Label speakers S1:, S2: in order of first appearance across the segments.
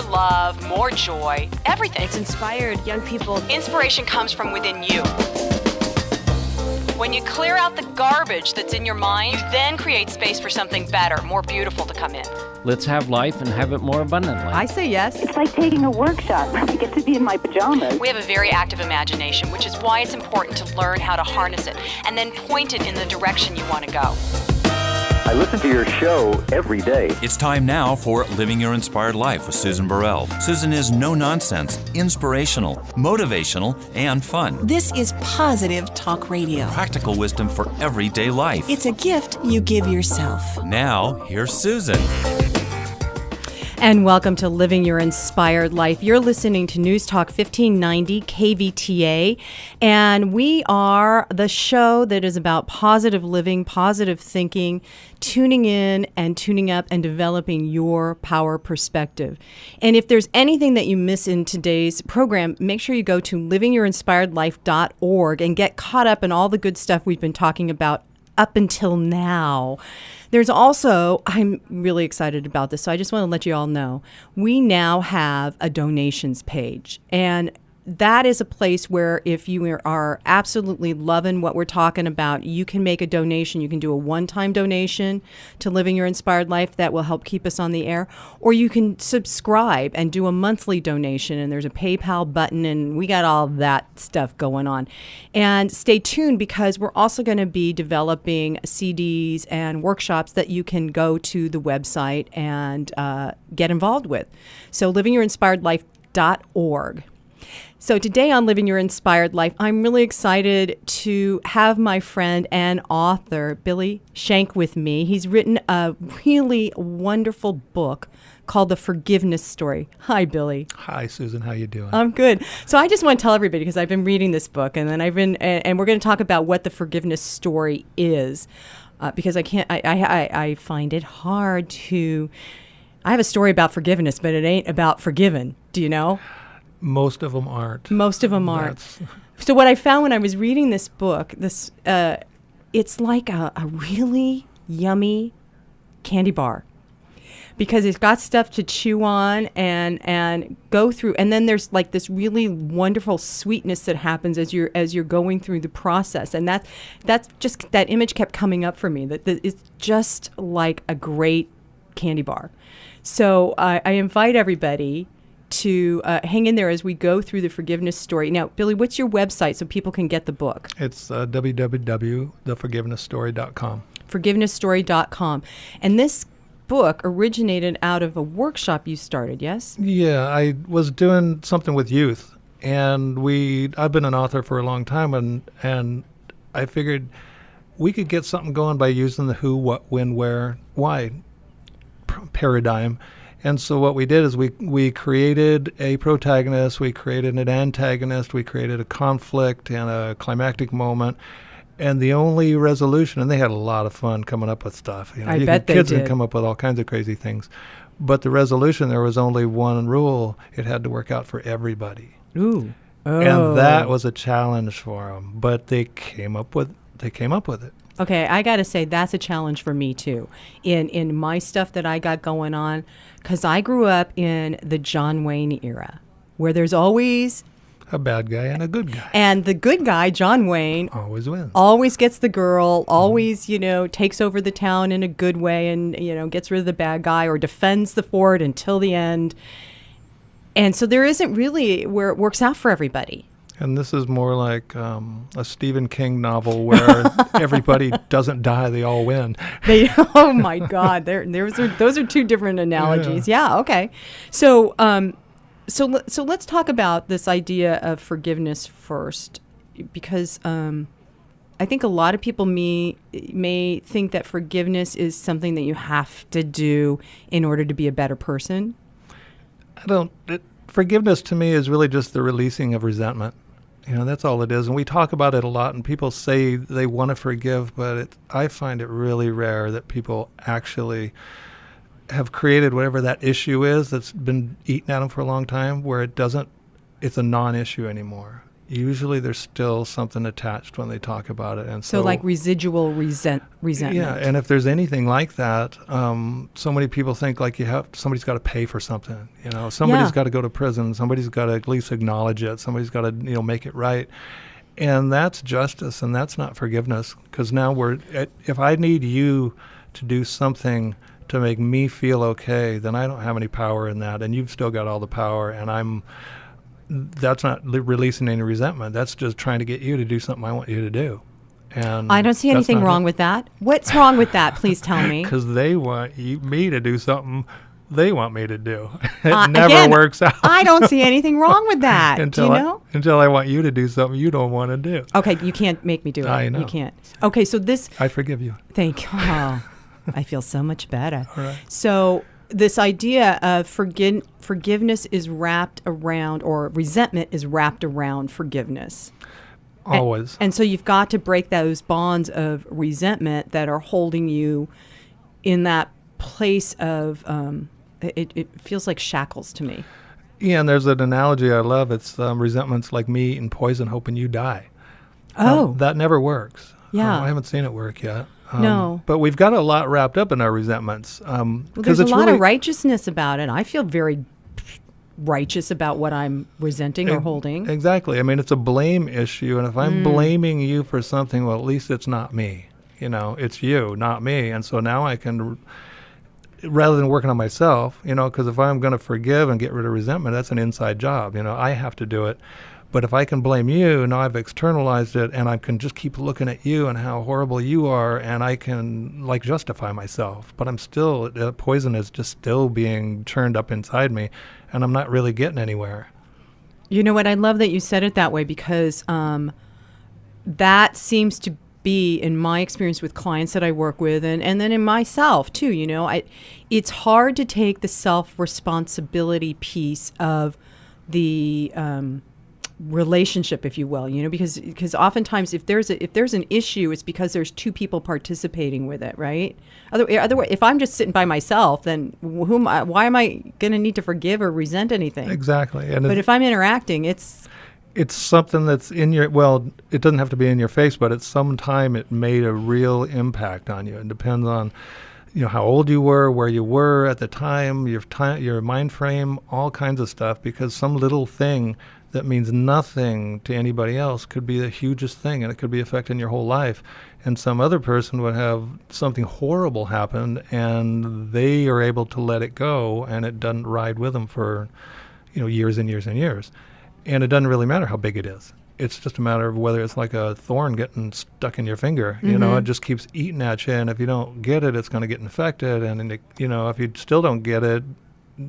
S1: more love, more joy, everything.
S2: It's inspired young people.
S1: Inspiration comes from within you. When you clear out the garbage that's in your mind, you then create space for something better, more beautiful to come in.
S3: Let's have life and have it more abundantly.
S2: I say yes.
S4: It's like taking a workshop. I get to be in my pajamas.
S1: We have a very active imagination, which is why it's important to learn how to harness it and then point it in the direction you want to go.
S5: I listen to your show every day.
S6: It's time now for Living Your Inspired Life with Susan Burrell. Susan is no-nonsense, inspirational, motivational, and fun.
S7: This is positive talk radio.
S6: Practical wisdom for everyday life.
S7: It's a gift you give yourself.
S6: Now, here's Susan.
S2: And welcome to Living Your Inspired Life. You're listening to News Talk 1590 KVTA, and we are the show that is about positive living, positive thinking, tuning in and tuning up and developing your power perspective. And if there's anything that you miss in today's program, make sure you go to livingyourinspiredlife.org and get caught up in all the good stuff we've been talking about up until now. There's also, I'm really excited about this, so I just want to let you all know, we now have a donations page. And that is a place where if you are absolutely loving what we're talking about, you can make a donation. You can do a one-time donation to Living Your Inspired Life that will help keep us on the air. Or you can subscribe and do a monthly donation, and there's a PayPal button, and we got all that stuff going on. And stay tuned, because we're also going to be developing CDs and workshops that you can go to the website and get involved with. So livingyourinspiredlife.org. So today on Living Your Inspired Life, I'm really excited to have my friend and author, Billy Shank, with me. He's written a really wonderful book called The Forgiveness Story. Hi, Billy.
S8: Hi, Susan. How you doing?
S2: I'm good. So I just want to tell everybody, because I've been reading this book, and then and we're going to talk about what the forgiveness story is, because I find it hard to. I have a story about forgiveness, but it ain't about forgiven. Do you know?
S8: Most of them aren't.
S2: Most of them aren't. So what I found when I was reading this book, it's like a really yummy candy bar, because it's got stuff to chew on and go through, and then there's like this really wonderful sweetness that happens as you're going through the process, and that's just, that image kept coming up for me, that it's just like a great candy bar. So I invite everybody to hang in there as we go through the forgiveness story. Now, Billy, what's your website so people can get the book?
S8: It's www.theforgivenessstory.com.
S2: Forgivenessstory.com. And this book originated out of a workshop you started, yes?
S8: Yeah, I was doing something with youth, and I've been an author for a long time, and I figured we could get something going by using the who, what, when, where, why paradigm. And so what we did is we created a protagonist, we created an antagonist, we created a conflict and a climactic moment. And the only resolution, and they had a lot of fun coming up with stuff.
S2: I bet they did.
S8: Kids would come up with all kinds of crazy things. But the resolution, there was only one rule. It had to work out for everybody.
S2: Ooh. Oh.
S8: And that was a challenge for them. But they came up with it.
S2: Okay, I got to say that's a challenge for me too, in my stuff that I got going on, because I grew up in the John Wayne era, where there's always
S8: a bad guy and a good guy.
S2: And the good guy, John Wayne,
S8: always wins.
S2: Always gets the girl, always, takes over the town in a good way, and, gets rid of the bad guy or defends the fort until the end. And so there isn't really where it works out for everybody.
S8: And this is more like a Stephen King novel where everybody doesn't die; they all win.
S2: Oh my God! Those are two different analogies. Yeah. Okay. So let's talk about this idea of forgiveness first, because I think a lot of people may think that forgiveness is something that you have to do in order to be a better person.
S8: Forgiveness to me is really just the releasing of resentment. That's all it is. And we talk about it a lot, and people say they want to forgive, but I find it really rare that people actually have created whatever that issue is that's been eating at them for a long time, where it's a non-issue anymore. usually there's still something attached when they talk about it. And
S2: So like residual resentment.
S8: Yeah, and if there's anything like that, so many people think like somebody's got to pay for something. Somebody's got to go to prison. Somebody's got to at least acknowledge it. Somebody's got to make it right. And that's justice, and that's not forgiveness. Because now if I need you to do something to make me feel okay, then I don't have any power in that, and you've still got all the power, and that's not releasing any resentment. That's just trying to get you to do something I want you to do. And
S2: I don't see anything wrong with that. What's wrong with that? Please tell me.
S8: Because they want me to do something they want me to do. It never works out.
S2: I don't see anything wrong with that. Do you know?
S8: Until I want you to do something you don't want to do.
S2: Okay, you can't make me do it.
S8: I know.
S2: You can't. Okay, so
S8: I forgive you.
S2: Thank you. Oh, I feel so much better.
S8: All right.
S2: So this idea of forgiveness is wrapped around, or resentment is wrapped around forgiveness.
S8: Always.
S2: And so you've got to break those bonds of resentment that are holding you in that place of, it feels like shackles to me.
S8: Yeah, and there's an analogy I love. It's resentment's like me eating poison hoping you die.
S2: Oh.
S8: That never works.
S2: Yeah.
S8: I haven't seen it work yet.
S2: No.
S8: But we've got a lot wrapped up in our resentments.
S2: Well, there's a lot of righteousness about it. I feel very righteous about what I'm resenting or holding.
S8: Exactly. I mean, it's a blame issue. And if I'm blaming you for something, well, at least it's not me. It's you, not me. And so now I can, rather than working on myself, because if I'm going to forgive and get rid of resentment, that's an inside job. I have to do it. But if I can blame you, now I've externalized it, and I can just keep looking at you and how horrible you are, and I can justify myself. But I'm still, poison is just still being churned up inside me, and I'm not really getting anywhere.
S2: You know what? I love that you said it that way, because that seems to be, in my experience with clients that I work with, and then in myself too, it's hard to take the self-responsibility piece of the relationship, if you will, because oftentimes if there's an issue, it's because there's two people participating with it, right? Otherwise, if I'm just sitting by myself, then why am I going to need to forgive or resent anything?
S8: Exactly.
S2: But if I'm interacting, it's
S8: something that's in your, it doesn't have to be in your face, but at some time it made a real impact on you. It depends on how old you were, where you were at the time, your mind frame, all kinds of stuff, because some little thing that means nothing to anybody else could be the hugest thing, and it could be affecting your whole life. And some other person would have something horrible happen, and they are able to let it go, and it doesn't ride with them for years and years and years. And it doesn't really matter how big it is. It's just a matter of whether it's like a thorn getting stuck in your finger. It just keeps eating at you, and if you don't get it, it's going to get infected. And if you still don't get it,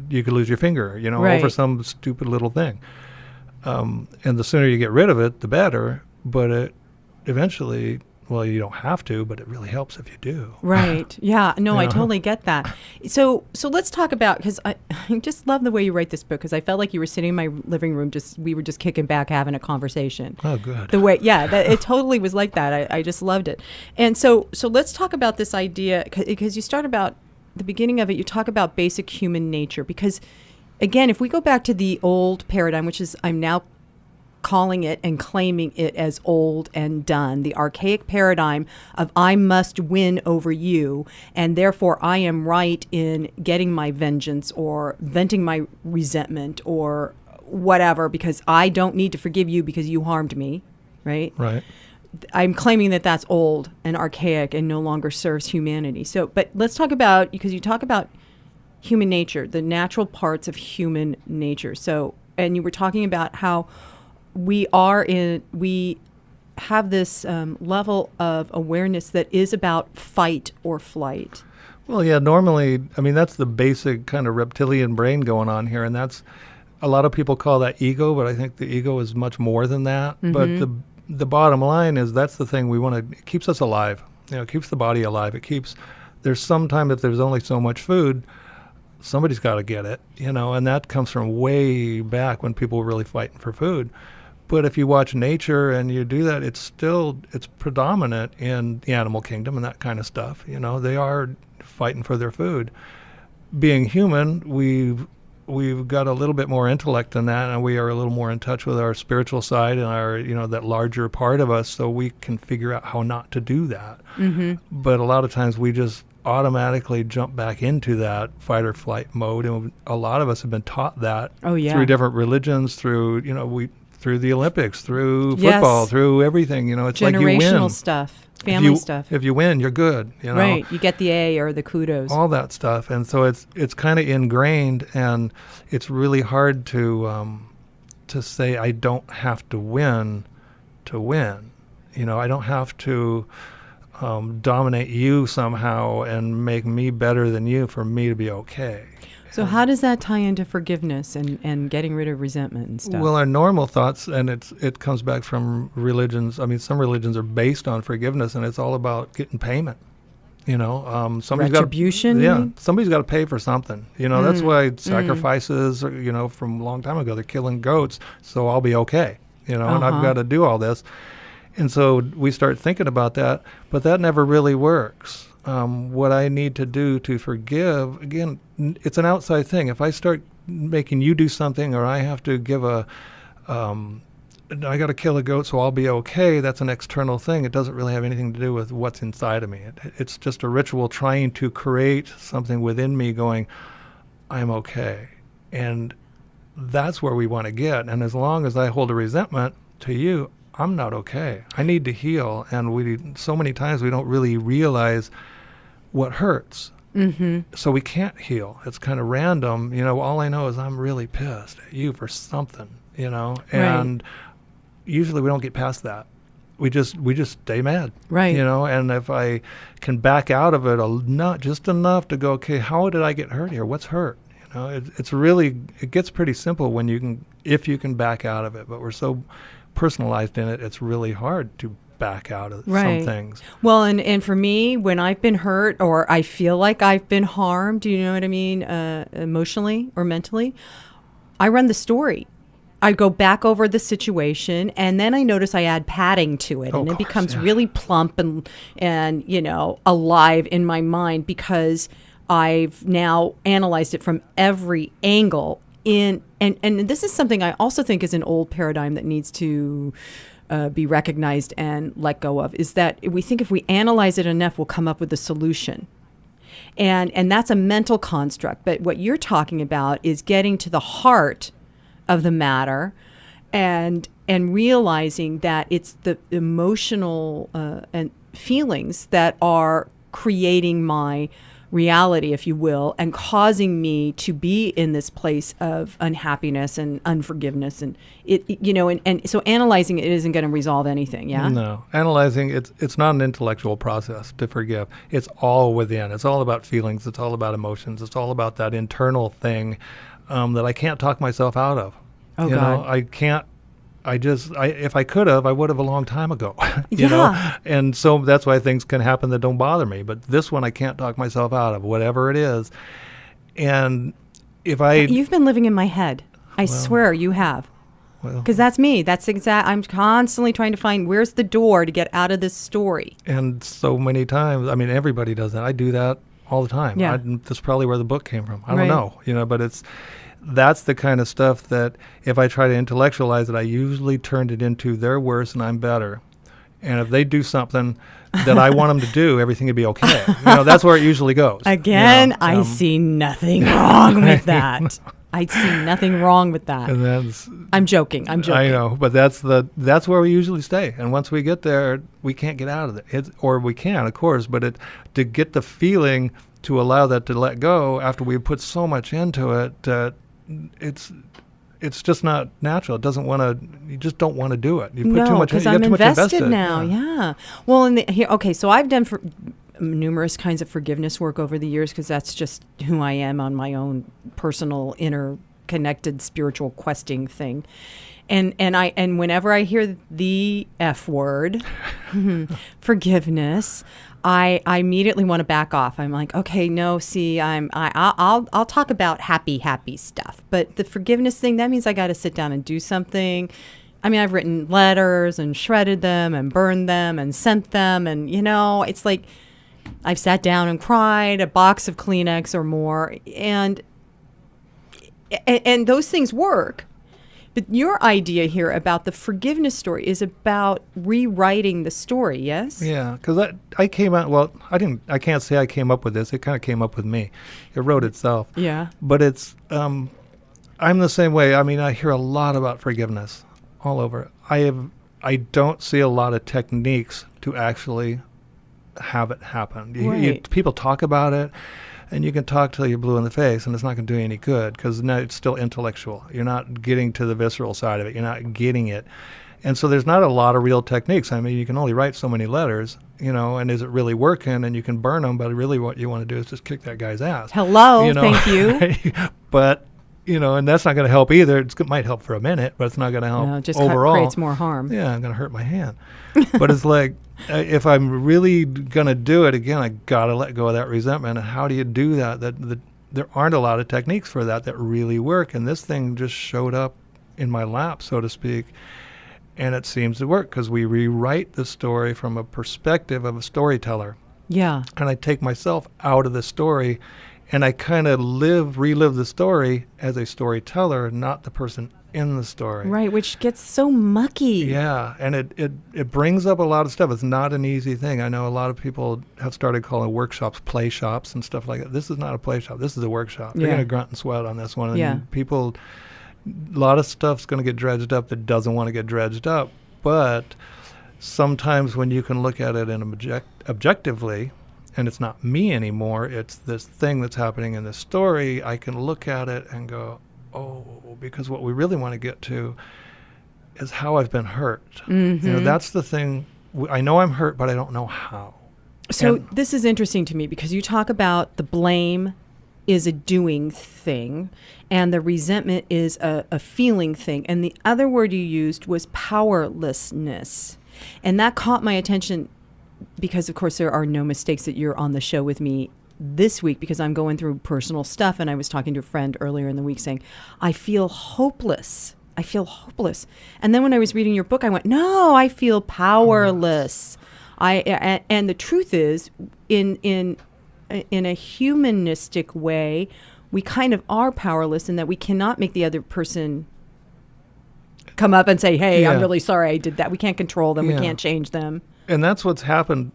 S8: you could lose your finger.
S2: Right.
S8: Over some stupid little thing. And the sooner you get rid of it, the better. But it eventually, you don't have to, but it really helps if you do.
S2: Right. Yeah. No, I totally get that. So let's talk about, because I just love the way you write this book, because I felt like you were sitting in my living room, we were just kicking back, having a conversation.
S8: Oh, good.
S2: The way, it totally was like that. I just loved it. And so let's talk about this idea, because you start about the beginning of it, you talk about basic human nature, because again, if we go back to the old paradigm, which is I'm now calling it and claiming it as old and done, the archaic paradigm of I must win over you, and therefore I am right in getting my vengeance or venting my resentment or whatever, because I don't need to forgive you because you harmed me, right?
S8: Right.
S2: I'm claiming that that's old and archaic and no longer serves humanity. So, but let's talk about, because you talk about human nature, the natural parts of human nature. So, and you were talking about how we have this level of awareness that is about fight or flight.
S8: Well, yeah, normally, that's the basic kind of reptilian brain going on here, and that's, a lot of people call that ego, but I think the ego is much more than that. Mm-hmm. But the bottom line is that's the thing we want to, it keeps us alive. It keeps the body alive. There's some time that there's only so much food, somebody's got to get it, and that comes from way back when people were really fighting for food. But if you watch nature and you do that, it's predominant in the animal kingdom and that kind of stuff. They are fighting for their food. Being human, we've we've got a little bit more intellect than that, and we are a little more in touch with our spiritual side and our, that larger part of us, so we can figure out how not to do that.
S2: Mm-hmm.
S8: But a lot of times we just automatically jump back into that fight or flight mode, and a lot of us have been taught that through different religions, through through the Olympics, through football, through everything. It's like you win.
S2: Generational stuff. Family stuff.
S8: If you win, you're good.
S2: Right. You get the A or the kudos.
S8: All that stuff, and so it's kind of ingrained, and it's really hard to say I don't have to win to win. I don't have to dominate you somehow and make me better than you for me to be okay.
S2: So how does that tie into forgiveness and getting rid of resentment and stuff?
S8: Well, our normal thoughts, and it comes back from religions. I mean, some religions are based on forgiveness, and it's all about getting payment. Somebody's
S2: retribution.
S8: Somebody's got to pay for something. That's why sacrifices. From a long time ago, they're killing goats, so I'll be okay. And I've got to do all this, and so we start thinking about that, but that never really works. What I need to do to forgive, again, it's an outside thing. If I start making you do something, or I have to give I got to kill a goat so I'll be okay, that's an external thing. It doesn't really have anything to do with what's inside of me. It's just a ritual trying to create something within me going, I'm okay. And that's where we want to get. And as long as I hold a resentment to you, I'm not okay. I need to heal. And so many times we don't really realize what hurts.
S2: Mm-hmm.
S8: So we can't heal. It's kind of random. All I know is I'm really pissed at you for something, and usually we don't get past that. We just stay mad.
S2: Right.
S8: And if I can back out of it not just enough to go, okay, how did I get hurt here? What's hurt? It gets pretty simple if you can back out of it, but we're so personalized in it, it's really hard to back out of some things.
S2: Well, and for me, when I've been hurt or I feel like I've been harmed, you know what I mean, emotionally or mentally, I run the story. I go back over the situation, and then I notice I add padding to it, and it becomes really plump and alive in my mind, because I've now analyzed it from every angle. And this is something I also think is an old paradigm that needs to be recognized and let go of, is that we think if we analyze it enough, we'll come up with a solution. And that's a mental construct. But what you're talking about is getting to the heart of the matter and realizing that it's the emotional and feelings that are creating my reality, if you will, and causing me to be in this place of unhappiness and unforgiveness, and and so analyzing it isn't going to resolve anything.
S8: No, analyzing it's not an intellectual process to forgive. It's all within. It's all about feelings. It's all about emotions. It's all about that internal thing that I can't talk myself out of.
S2: God.
S8: I can't. If I could have, I would have a long time ago, you know? And so that's why things can happen that don't bother me. But this one I can't talk myself out of, whatever it is. And you've
S2: been living in my head. I swear you have. Because that's me. I'm constantly trying to find where's the door to get out of this story.
S8: And so many times, I mean, everybody does that. I do that all the time.
S2: Yeah.
S8: That's probably where the book came from. I don't know, but that's the kind of stuff that if I try to intellectualize it, I usually turn it into they're worse and I'm better. And if they do something that I want them to do, everything would be okay. That's where it usually goes.
S2: Again, I see nothing wrong with that. I see nothing wrong with that.
S8: And
S2: I'm joking.
S8: I know, but that's where we usually stay. And once we get there, we can't get out of it. Or we can, of course, but to get the feeling to allow that to let go after we put so much into it, it's just not natural. It doesn't want to. You just don't want to do it. You put too much.
S2: Because
S8: I'm
S2: invested now. Yeah. Well, so I've done numerous kinds of forgiveness work over the years, because that's just who I am on my own personal interconnected spiritual questing thing. And whenever I hear the F word, forgiveness, I immediately want to back off. I'm like, okay, no, see, I'll talk about happy stuff, but the forgiveness thing, that means I got to sit down and do something. I mean, I've written letters and shredded them and burned them and sent them, and it's like I've sat down and cried a box of Kleenex or more, and and those things work. But your idea here about the forgiveness story is about rewriting the story, yes?
S8: Yeah, because I came out, well, I can't say I came up with this. It kind of came up with me. It wrote itself.
S2: Yeah.
S8: But it's, I'm the same way. I mean, I hear a lot about forgiveness all over. I don't see a lot of techniques to actually have it happen.
S2: Right.
S8: People talk about it, and you can talk till you're blue in the face, and it's not going to do you any good because now it's still intellectual. You're not getting to the visceral side of it. You're not getting it. And so there's not a lot of real techniques. I mean, you can only write so many letters, and is it really working? And you can burn them, but really what you want to do is just kick that guy's ass.
S2: Hello, thank you.
S8: But, and that's not going to help either. It might help for a minute, but it's not going to help
S2: No, just
S8: overall.
S2: creates more harm.
S8: Yeah, I'm going to hurt my hand. But it's like, if I'm really going to do it again, I got to let go of that resentment. And how do you do that? There aren't a lot of techniques for that really work. And this thing just showed up in my lap, so to speak. And it seems to work because we rewrite the story from a perspective of a storyteller.
S2: Yeah.
S8: And I take myself out of the story, and I kind of relive the story as a storyteller, not the person in the story.
S2: Right, which gets so mucky.
S8: Yeah, and it brings up a lot of stuff. It's not an easy thing. I know a lot of people have started calling workshops play shops and stuff like that. This is not a play shop. This is a workshop. You're going to grunt and sweat on this one. And
S2: Yeah.
S8: people, a lot of stuff's going to get dredged up that doesn't want to get dredged up. But sometimes when you can look at it objectively, and it's not me anymore, it's this thing that's happening in this story, I can look at it and go, oh, because what we really want to get to is how I've been hurt.
S2: Mm-hmm.
S8: That's the thing. I know I'm hurt, but I don't know how.
S2: So this is interesting to me because you talk about the blame is a doing thing and the resentment is a feeling thing. And the other word you used was powerlessness. And that caught my attention because, of course, there are no mistakes that you're on the show with me this week because I'm going through personal stuff. And I was talking to a friend earlier in the week saying, I feel hopeless. I feel hopeless. And then when I was reading your book, I went, no, I feel powerless. And the truth is, in a humanistic way, we kind of are powerless in that we cannot make the other person come up and say, hey, I'm really sorry I did that. We can't control them. We can't change them.
S8: And that's what's happened.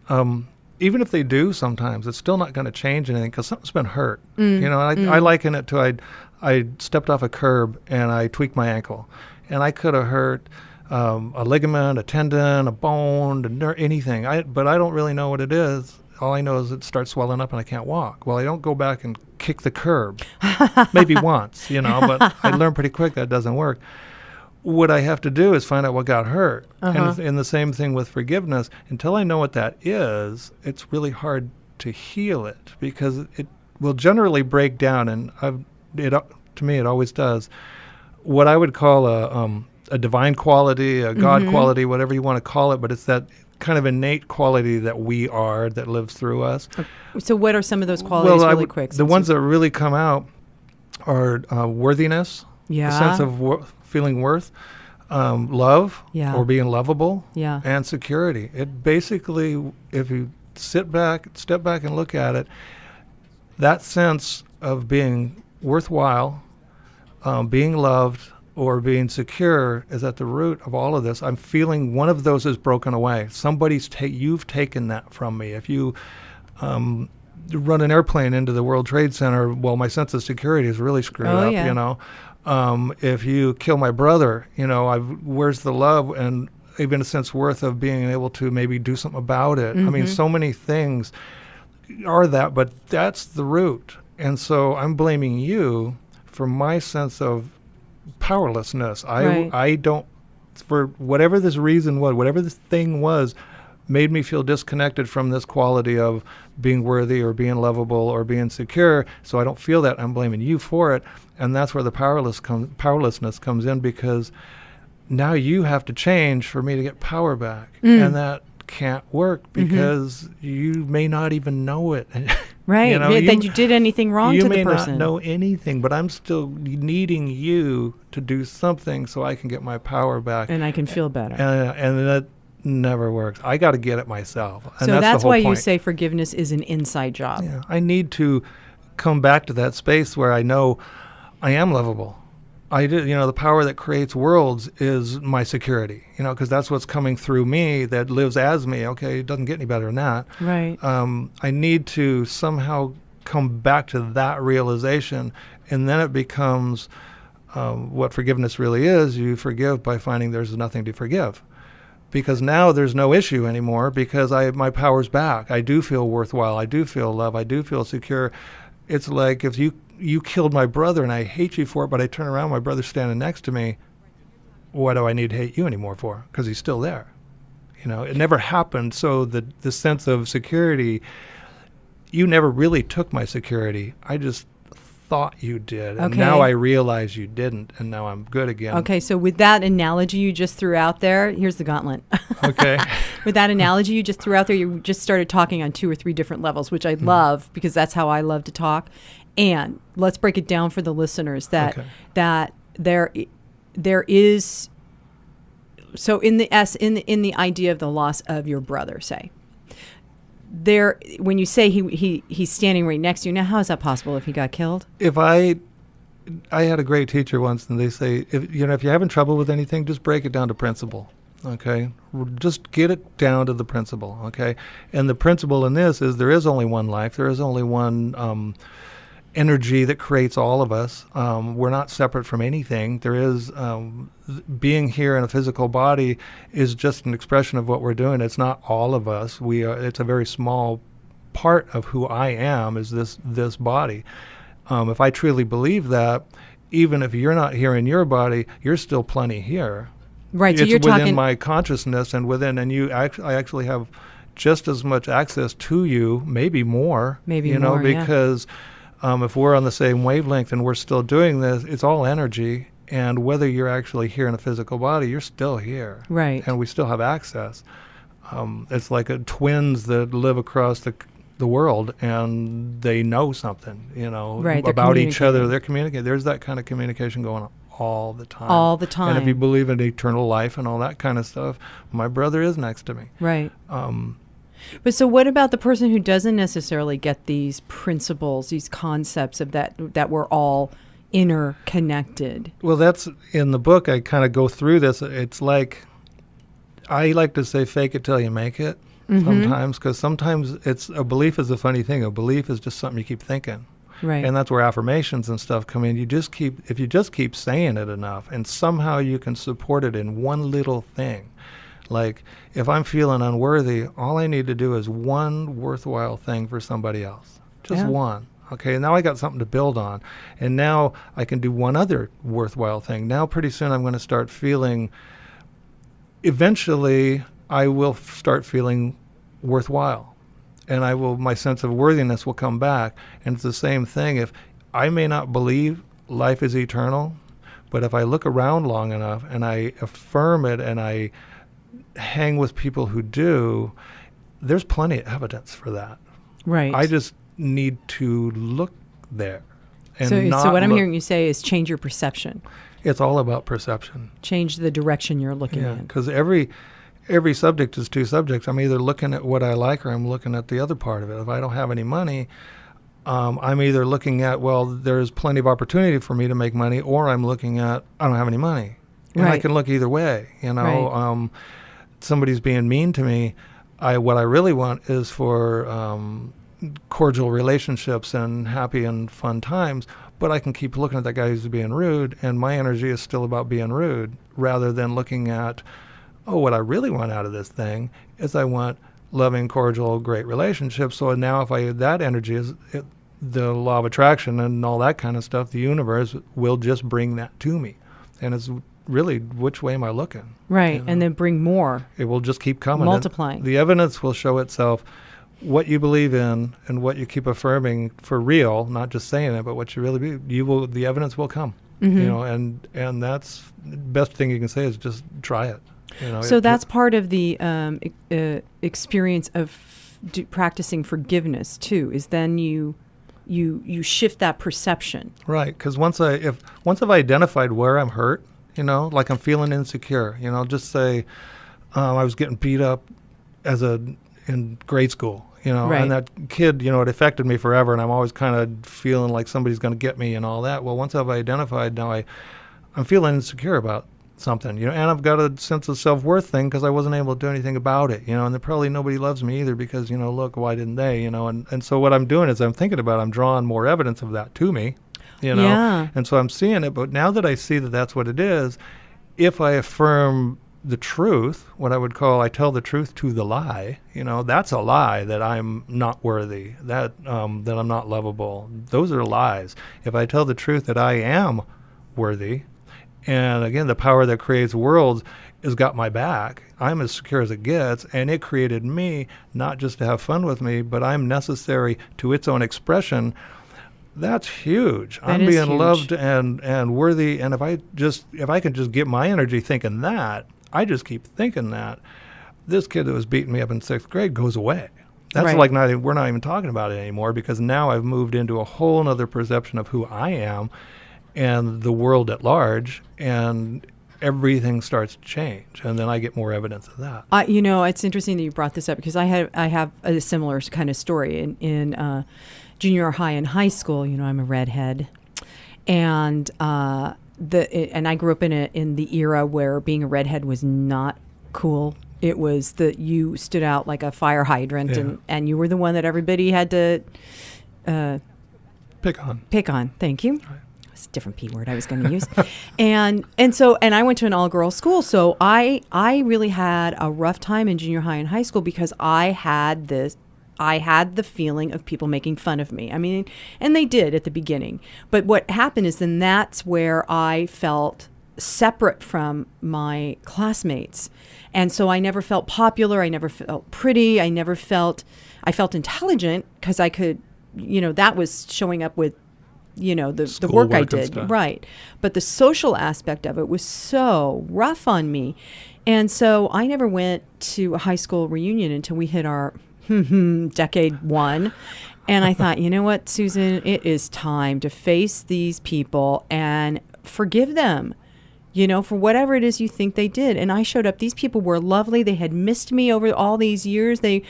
S8: Even if they do sometimes, it's still not going to change anything because something's been hurt. I liken it to I stepped off a curb and I tweaked my ankle. And I could have hurt a ligament, a tendon, a bone, a nerve, anything. But I don't really know what it is. All I know is it starts swelling up and I can't walk. Well, I don't go back and kick the curb. Maybe once, but I learned pretty quick that doesn't work. What I have to do is find out what got hurt. And the same thing with forgiveness. Until I know what that is, it's really hard to heal it because it will generally break down. And to me, it always does. What I would call a divine quality, a God quality, whatever you want to call it, but it's that kind of innate quality that we are that lives through us.
S2: So what are some of those qualities really quick?
S8: The ones that really come out are worthiness, a sense of feeling worth, love, or being lovable, and security. It basically, if you step back and look at it, that sense of being worthwhile, being loved, or being secure is at the root of all of this. I'm feeling one of those is broken away. You've taken that from me. If you run an airplane into the World Trade Center, well, my sense of security is really screwed up, if you kill my brother, where's the love and even a sense worth of being able to maybe do something about it? I mean, so many things are that, but that's the root. And so I'm blaming you for my sense of powerlessness. I don't, for whatever this reason was, whatever this thing was, made me feel disconnected from this quality of being worthy or being lovable or being secure. So I don't feel that. I'm blaming you for it. And that's where the powerlessness comes in, because now you have to change for me to get power back. And that can't work because you may not even know it.
S2: Right. That you did anything wrong to the person. You may not
S8: know anything, but I'm still needing you to do something so I can get my power back.
S2: And I can feel better.
S8: And that never works. I got to get it myself. And
S2: so that's why
S8: point.
S2: You say forgiveness is an inside job.
S8: Yeah, I need to come back to that space where I know I am lovable. The power that creates worlds is my security, because that's what's coming through me that lives as me. Okay, it doesn't get any better than that.
S2: Right.
S8: I need to somehow come back to that realization, and then it becomes what forgiveness really is. You forgive by finding there's nothing to forgive. Because now there's no issue anymore because my power's back. I do feel worthwhile. I do feel love. I do feel secure. It's like if you killed my brother and I hate you for it, but I turn around, my brother's standing next to me. What do I need to hate you anymore for? Because he's still there. It never happened. So the sense of security, you never really took my security. I just thought you did. And now I realize you didn't, and now I'm good again.
S2: Okay, so with that analogy you just threw out there, here's the gauntlet.
S8: Okay.
S2: With that analogy you just threw out there, you just started talking on 2 or 3 different levels, which I love because that's how I love to talk. And let's break it down for the listeners that there is, so in the idea of the loss of your brother, say, there, when you say he's standing right next to you, now how is that possible if he got killed?
S8: If I had a great teacher once, and they say, if you're having trouble with anything, just break it down to principle. Okay, just get it down to the principle. Okay, and the principle in this is there is only one life. There is only one energy that creates all of us. We're not separate from anything. There is being here in a physical body is just an expression of what we're doing. It's not all of us. It's a very small part of who I am is this body. If I truly believe that, even if you're not here in your body, you're still plenty here.
S2: Right. So
S8: it's
S2: you're
S8: within
S2: talking
S8: my consciousness and I actually have just as much access to you, maybe more. Because if we're on the same wavelength and we're still doing this, it's all energy. And whether you're actually here in a physical body, you're still here.
S2: Right.
S8: And we still have access. It's like twins that live across the world and they know something,
S2: right,
S8: about each other. They're communicating. There's that kind of communication going on all the time.
S2: All the time.
S8: And if you believe in eternal life and all that kind of stuff, my brother is next to me.
S2: Right. But so what about the person who doesn't necessarily get these principles, these concepts of that we're all interconnected?
S8: Well, that's in the book. I kind of go through this. It's like, I like to say fake it till you make it sometimes, because sometimes a belief is a funny thing. A belief is just something you keep thinking.
S2: Right.
S8: And that's where affirmations and stuff come in. If you just keep saying it enough and somehow you can support it in one little thing. Like, if I'm feeling unworthy, all I need to do is one worthwhile thing for somebody else. Just one. Okay, now I got something to build on. And now I can do one other worthwhile thing. Now pretty soon I'm going to start feeling, eventually I will start feeling worthwhile. And my sense of worthiness will come back. And it's the same thing. If I may not believe life is eternal, but if I look around long enough and I affirm it and I hang with people who do, there's plenty of evidence for that.
S2: Right.
S8: I just need to look there. And
S2: so what I'm hearing you say is change your perception.
S8: It's all about perception.
S2: Change the direction you're looking in.
S8: Because every subject is 2 subjects. I'm either looking at what I like or I'm looking at the other part of it. If I don't have any money, I'm either looking at, well, there's plenty of opportunity for me to make money, or I'm looking at, I don't have any money. And I can look either way.
S2: Right.
S8: Somebody's being mean to me. What I really want is for cordial relationships and happy and fun times, but I can keep looking at that guy who's being rude, and my energy is still about being rude, rather than looking at, what I really want out of this thing is I want loving, cordial, great relationships. So now that energy is the law of attraction and all that kind of stuff, the universe will just bring that to me. And it's really, which way am I looking?
S2: Right, and then bring more.
S8: It will just keep coming.
S2: Multiplying.
S8: And the evidence will show itself. What you believe in and what you keep affirming for real, not just saying it, but what you really believe, the evidence will come. And that's the best thing you can say is just try it.
S2: So that's part of the experience of practicing forgiveness too. Is then you shift that perception.
S8: Right, because once I've identified where I'm hurt, like I'm feeling insecure. Just say I was getting beat up in grade school. you know,
S2: Right.
S8: and that kid, you know, it affected me forever, and I'm always kind of feeling like somebody's going to get me and all that. Well, once I've identified, now I'm feeling insecure about something, you know, and I've got a sense of self-worth thing because I wasn't able to do anything about it, you know, and then probably nobody loves me either because, you know, look, why didn't they, you know, and so what I'm doing is I'm thinking about, I'm drawing more evidence of that to me, you know,
S2: Yeah.
S8: and so I'm seeing it, but now that I see that that's what it is, if I affirm the truth, what I would call, I tell the truth to the lie, you know, that's a lie, that I'm not worthy, that that I'm not lovable. Those are lies. If I tell the truth that I am worthy, and again, the power that creates worlds has got my back, I'm as secure as it gets, and it created me not just to have fun with me, but I'm necessary to its own expression. That's huge.
S2: That
S8: I'm
S2: is
S8: being
S2: huge.
S8: loved and worthy, and if I can just get my energy thinking that, I just keep thinking that, this kid that was beating me up in 6th grade goes away. That's
S2: Right.
S8: like we're not even talking about it anymore, because now I've moved into a whole other perception of who I am and the world at large, and everything starts to change, and then I get more evidence of that.
S2: You know, it's interesting that you brought this up because I have a similar kind of story in junior high and high school. You know, I'm a redhead, and and I grew up in the era where being a redhead was not cool. It was that you stood out like a fire hydrant,
S8: Yeah.
S2: and you were the one that everybody had to
S8: Pick on.
S2: pick on. Thank you. It's a different P word I was going to use. and I went to an all-girls school, so I really had a rough time in junior high and high school because I had the feeling of people making fun of me. I mean, and they did at the beginning. But what happened is then that's where I felt separate from my classmates. And so I never felt popular. I never felt pretty. I felt intelligent because I could, you know, that was showing up with, you know, the work I
S8: Schoolwork and
S2: did.
S8: stuff.
S2: Right. But the social aspect of it was so rough on me. And so I never went to a high school reunion until we hit our decade one. And I thought, you know what, Susan, it is time to face these people and forgive them, you know, for whatever it is you think they did. And I showed up. These people were lovely. They had missed me over all these years. And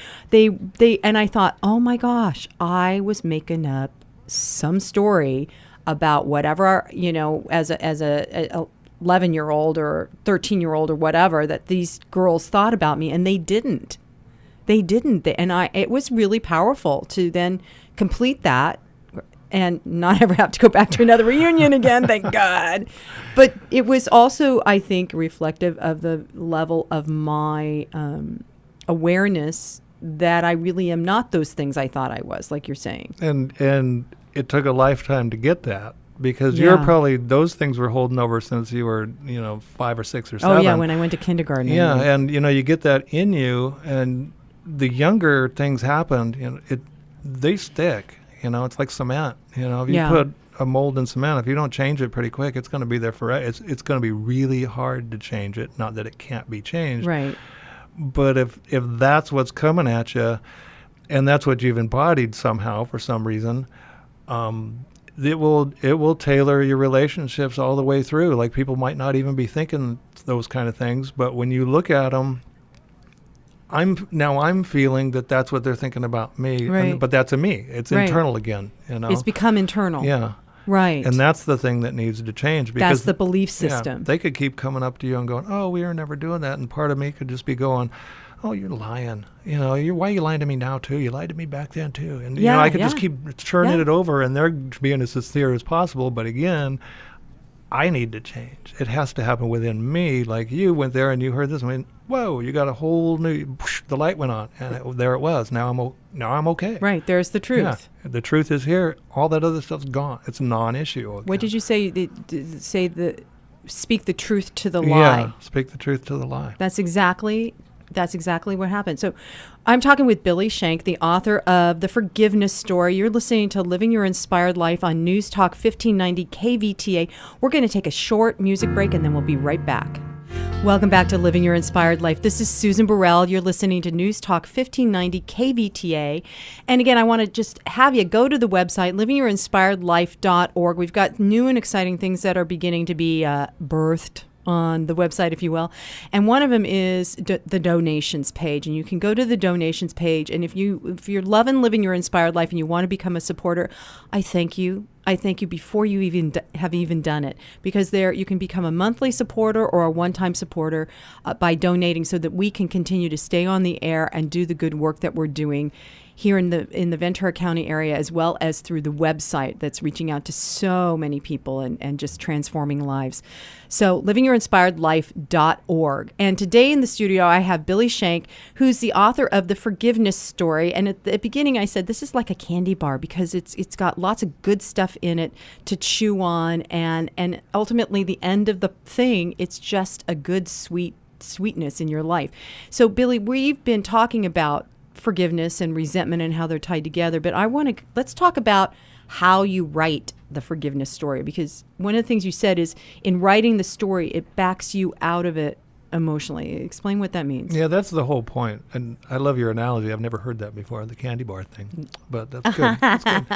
S2: I thought, oh my gosh, I was making up some story about whatever, you know, as a 11-year-old or 13-year-old or whatever, that these girls thought about me, and they didn't. It was really powerful to then complete that and not ever have to go back to another reunion again, thank God. But it was also, I think, reflective of the level of my awareness that I really am not those things I thought I was, like you're saying.
S8: And it took a lifetime to get that, because you're
S2: Yeah.
S8: probably, those things were holding over since you were, you know, 5 or 6 or 7.
S2: Oh, yeah, when I went to kindergarten.
S8: Yeah,
S2: I knew.
S8: and you know, you get that in you, and the younger things happened, you know, they stick. You know, it's like cement. You know, if you
S2: Yeah.
S8: put a mold in cement, if you don't change it pretty quick, it's going to be there forever. It's going to be really hard to change it. Not that it can't be changed,
S2: Right.
S8: but if that's what's coming at you, and that's what you've embodied somehow for some reason, it will tailor your relationships all the way through. Like, people might not even be thinking those kind of things, but when you look at them, I'm feeling that that's what they're thinking about me,
S2: Right.
S8: but that's a me. It's
S2: Right.
S8: internal again, you know.
S2: It's become internal.
S8: Yeah,
S2: Right.
S8: and that's the thing that needs to change, because
S2: That's the belief
S8: yeah,
S2: system.
S8: they could keep coming up to you and going, "Oh, we are never doing that," and part of me could just be going, "Oh, you're lying. You know, why are you lying to me now too? You lied to me back then too." And you know,
S2: Yeah,
S8: I could just
S2: yeah.
S8: keep churning
S2: Yeah.
S8: it over, and they're being as sincere as possible. But again, I need to change. It has to happen within me. Like, you went there and you heard this, and went, "Whoa, you got a whole new." Whoosh, the light went on, and there it was. Now I'm okay.
S2: Right. There's the truth.
S8: Yeah, the truth is here. All that other stuff's gone. It's a non-issue.
S2: What did you say? Speak the truth to the
S8: Yeah,
S2: lie.
S8: speak the truth to the lie.
S2: That's exactly what happened. So I'm talking with Billy Shank, the author of The Forgiveness Story. You're listening to Living Your Inspired Life on News Talk 1590 KVTA. We're going to take a short music break, and then we'll be right back. Welcome back to Living Your Inspired Life. This is Susan Burrell. You're listening to News Talk 1590 KVTA. And again, I want to just have you go to the website, livingyourinspiredlife.org. We've got new and exciting things that are beginning to be birthed on the website, if you will. And one of them is the donations page. And you can go to the donations page. And if you're loving living your inspired life and you want to become a supporter, I thank you. I thank you before you even have even done it, because there you can become a monthly supporter or a one-time supporter by donating, so that we can continue to stay on the air and do the good work that we're doing here in the Ventura County area, as well as through the website that's reaching out to so many people and just transforming lives. So livingyourinspiredlife.org. And today in the studio, I have Billy Shank, who's the author of The Forgiveness Story. And at the beginning, I said this is like a candy bar, because it's got lots of good stuff in it to chew on. And ultimately, the end of the thing, it's just a good sweetness in your life. So Billy, we've been talking about forgiveness and resentment and how they're tied together, but let's talk about how you write the forgiveness story, because one of the things you said is in writing the story, it backs you out of it emotionally. Explain what that means.
S8: Yeah, that's the whole point. And I love your analogy. I've never heard that before, the candy bar thing, but that's good. That's good.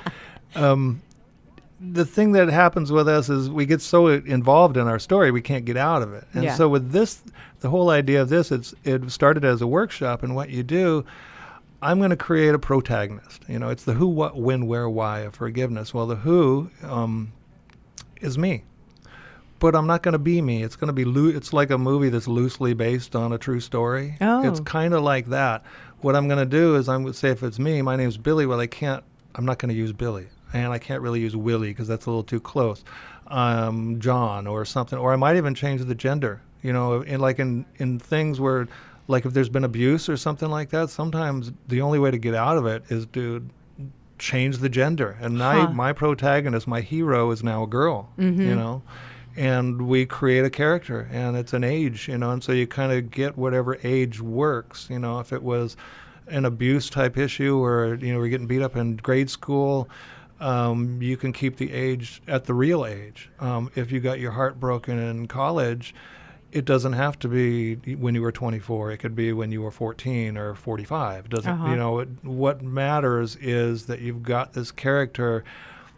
S8: The thing that happens with us is we get so involved in our story, we can't get out of it. And so with this, the whole idea of this, it started as a workshop, and what you do, I'm going to create a protagonist. You know, it's the who, what, when, where, why of forgiveness. Well, the who is me, but I'm not going to be me. It's going to be it's like a movie that's loosely based on a true story.
S2: Oh.
S8: It's kind of like that. What I'm going to do is I'm going to say, if it's me, my name's Billy. Well, I'm not going to use Billy, and I can't really use Willie because that's a little too close. John or something, or I might even change the gender. You know, in things where, like if there's been abuse or something like that, sometimes the only way to get out of it is to change the gender. And my protagonist, my hero, is now a girl, you know, and we create a character, and it's an age, you know, and so you kind of get whatever age works. You know, if it was an abuse type issue, or, you know, we're getting beat up in grade school, you can keep the age at the real age. If you got your heart broken in college, it doesn't have to be when you were 24. It could be when you were 14 or 45. Doesn't you know? What matters is that you've got this character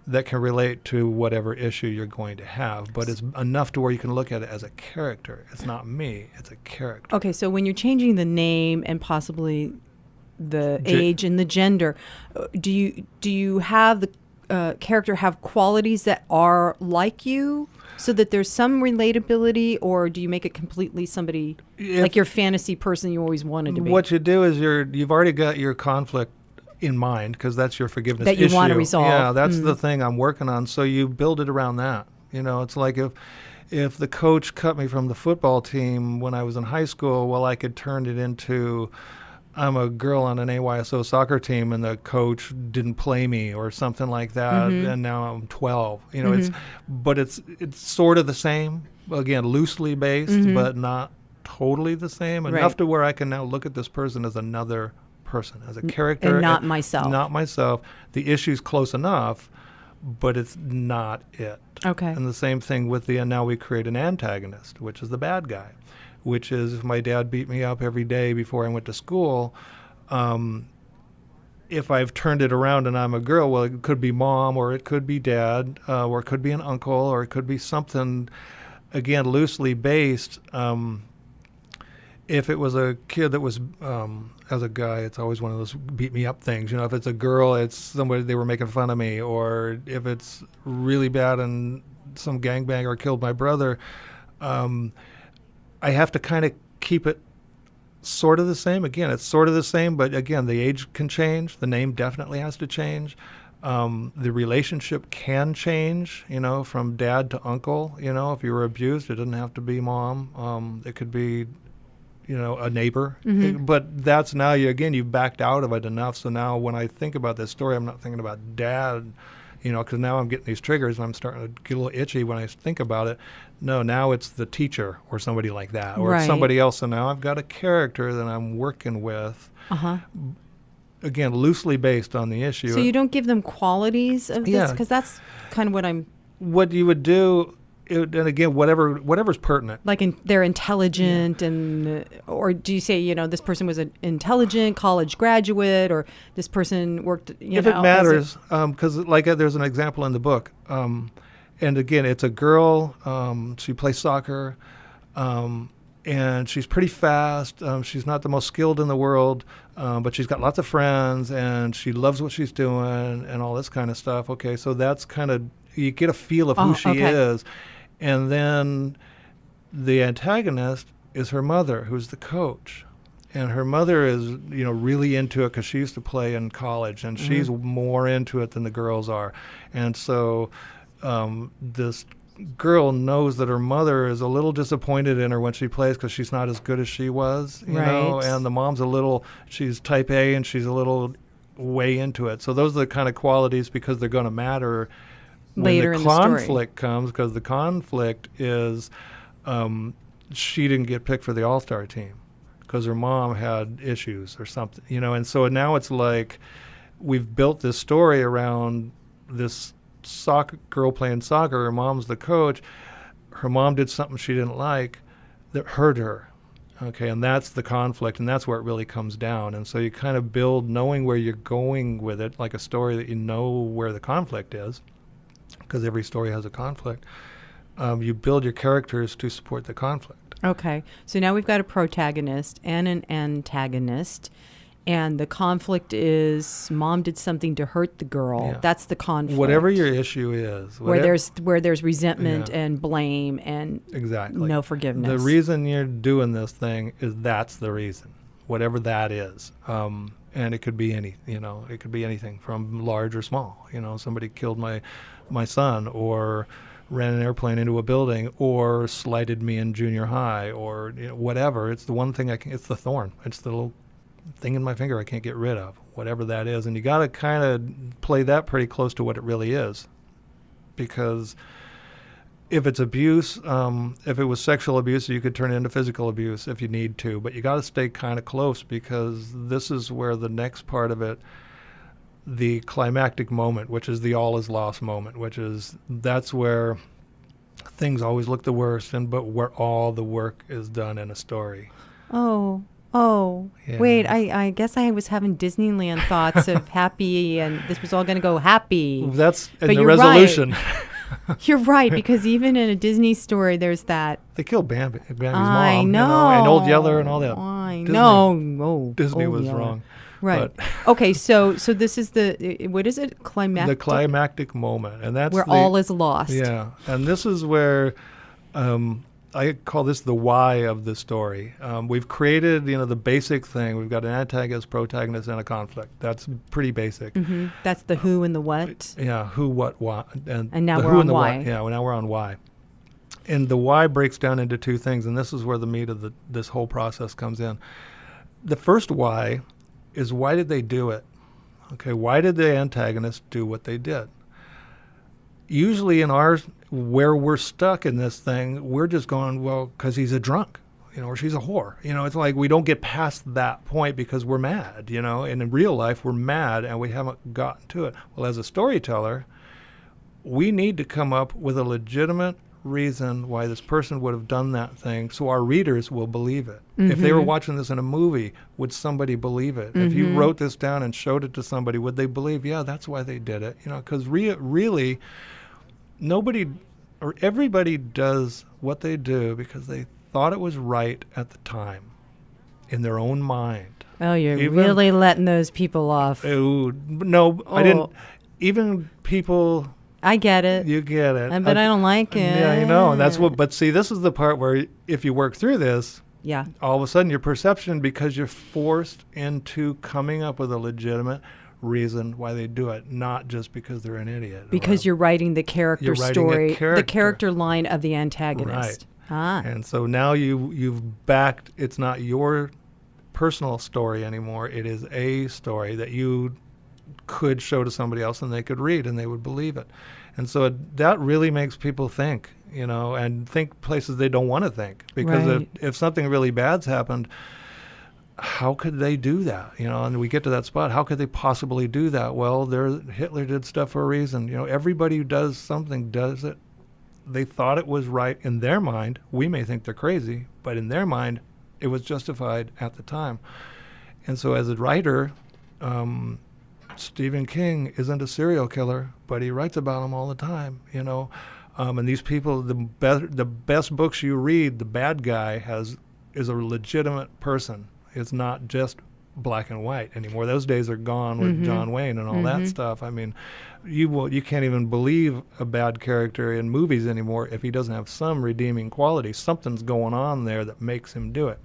S8: that can relate to whatever issue you're going to have. But it's enough to where you can look at it as a character. It's not me. It's a character.
S2: Okay, so when you're changing the name and possibly the age and the gender, do you have the character have qualities that are like you, so that there's some relatability, or do you make it completely somebody like your fantasy person you always wanted to be?
S8: What you do is you've already got your conflict in mind, because that's your forgiveness
S2: that you
S8: issue.
S2: want to resolve.
S8: Yeah, that's the thing I'm working on. So you build it around that. You know, it's like if the coach cut me from the football team when I was in high school, well, I could turn it into, I'm a girl on an AYSO soccer team and the coach didn't play me or something like that, and now I'm 12. You know, it's sort of the same. Again, loosely based, but not totally the same. Enough to where I can now look at this person as another person, as a character,
S2: and not myself.
S8: Not myself. The issue's close enough, but it's not it.
S2: Okay.
S8: And the same thing with and now we create an antagonist, which is the bad guy. Which is, if my dad beat me up every day before I went to school, if I've turned it around and I'm a girl, well, it could be mom, or it could be dad, or it could be an uncle, or it could be something, again, loosely based. If it was a kid that was, as a guy, it's always one of those beat me up things. You know, if it's a girl, it's somebody, they were making fun of me. Or if it's really bad and some gangbanger killed my brother, I have to kind of keep it sort of the same. Again, it's sort of the same, but again, the age can change. The name definitely has to change. The relationship can change, you know, from dad to uncle. You know, if you were abused, it doesn't have to be mom. It could be, you know, a neighbor. But that's now, you've backed out of it enough. So now when I think about this story, I'm not thinking about dad, you know, because now I'm getting these triggers and I'm starting to get a little itchy when I think about it. No, now it's the teacher or somebody like that, or it's somebody else. So now I've got a character that I'm working with, again, loosely based on the issue.
S2: So you don't give them qualities of this? Because that's kind of
S8: what you would do, and again, whatever's pertinent.
S2: Like they're intelligent, and or do you say, you know, this person was an intelligent college graduate, or this person worked,
S8: if it matters, because there's an example in the book, and again, it's a girl, she plays soccer, And she's pretty fast. She's not the most skilled in the world, but she's got lots of friends, and she loves what she's doing and all this kind of stuff. Okay, so that's kind of, you get a feel of who she is. And then the antagonist is her mother, who's the coach. And her mother is, really into it because she used to play in college, and she's more into it than the girls are. And so this girl knows that her mother is a little disappointed in her when she plays because she's not as good as she was, you know, and the mom's she's type A and she's a little way into it. So those are the kind of qualities, because they're going to matter
S2: later
S8: when
S2: in
S8: the
S2: the story.
S8: conflict comes, because the conflict is she didn't get picked for the all-star team because her mom had issues or something, and so now it's like we've built this story around this soccer girl playing soccer. Her mom's the coach. Her mom did something she didn't like that hurt her. Okay, and that's the conflict, and that's where it really comes down. And so you kind of build knowing where you're going with it, like a story that you know where the conflict is, because every story has a conflict. You build your characters to support the conflict.
S2: Okay, so now we've got a protagonist and an antagonist. And the conflict is mom did something to hurt the girl.
S8: Yeah.
S2: That's the conflict.
S8: Whatever your issue is.
S2: Where there's resentment and blame and no forgiveness.
S8: The reason you're doing this thing is that's the reason, whatever that is. And it could be it could be anything from large or small. Somebody killed my son, or ran an airplane into a building, or slighted me in junior high, or whatever. It's the one thing it's the thorn. It's the little thing in my finger I can't get rid of, whatever that is. And you got to kind of play that pretty close to what it really is, because if it's abuse, if it was sexual abuse, you could turn it into physical abuse if you need to, but you got to stay kind of close, because this is where the next part of it, the climactic moment, which is the all is lost moment, that's where things always look the worst, but where all the work is done in a story.
S2: Yeah. Wait, I guess I was having Disneyland thoughts of happy, and this was all going to go happy.
S8: That's in
S2: but
S8: the resolution.
S2: Right. You're right, because even in a Disney story, there's that.
S8: They killed Bambi's mom.
S2: I know.
S8: And Old Yeller and all that. Disney was
S2: Yeller.
S8: wrong.
S2: Right. Okay, so this is what is it? Climactic?
S8: The climactic moment. And that's
S2: where all is lost.
S8: Yeah. And this is where I call this the why of the story. We've created, the basic thing. We've got an antagonist, protagonist, and a conflict. That's pretty basic.
S2: Mm-hmm. That's the who and the what.
S8: Yeah, who, what, why. And
S2: now
S8: the
S2: we're
S8: who
S2: on
S8: and the
S2: why.
S8: What. Yeah, well, now we're on why. And the why breaks down into two things, and this is where the meat of this whole process comes in. The first why is, why did they do it? Okay, why did the antagonist do what they did? Usually in where we're stuck in this thing, we're just going, well, because he's a drunk, or she's a whore. It's like we don't get past that point because we're mad, and in real life we're mad and we haven't gotten to it. Well, as a storyteller, we need to come up with a legitimate reason why this person would have done that thing, so our readers will believe it. Mm-hmm. If they were watching this in a movie, would somebody believe it? Mm-hmm. If you wrote this down and showed it to somebody, would they believe, yeah, that's why they did it? Because really, nobody or everybody does what they do because they thought it was right at the time in their own mind.
S2: Oh, you're really letting those people off.
S8: No, I didn't. Even people...
S2: I get it.
S8: You get it.
S2: But I don't like it.
S8: Yeah, and that's what, but see, this is the part where if you work through this, all of a sudden your perception, because you're forced into coming up with a legitimate reason why they do it, not just because they're an idiot.
S2: Because you're writing the character story, the character line of the antagonist.
S8: Right. And so now you've backed, it's not your personal story anymore, it is a story that you could show to somebody else and they could read and they would believe it. And so that really makes people think, and think places they don't want to think. Because if something really bad's happened, how could they do that? And we get to that spot. How could they possibly do that? Well, Hitler did stuff for a reason. Everybody who does something does it. They thought it was right in their mind. We may think they're crazy, but in their mind, it was justified at the time. And so as a writer, Stephen King isn't a serial killer, but he writes about him all the time. And these people, the best books you read, the bad guy is a legitimate person. It's not just black and white anymore. Those days are gone with John Wayne and all that stuff. I mean, you can't even believe a bad character in movies anymore if he doesn't have some redeeming quality. Something's going on there that makes him do it.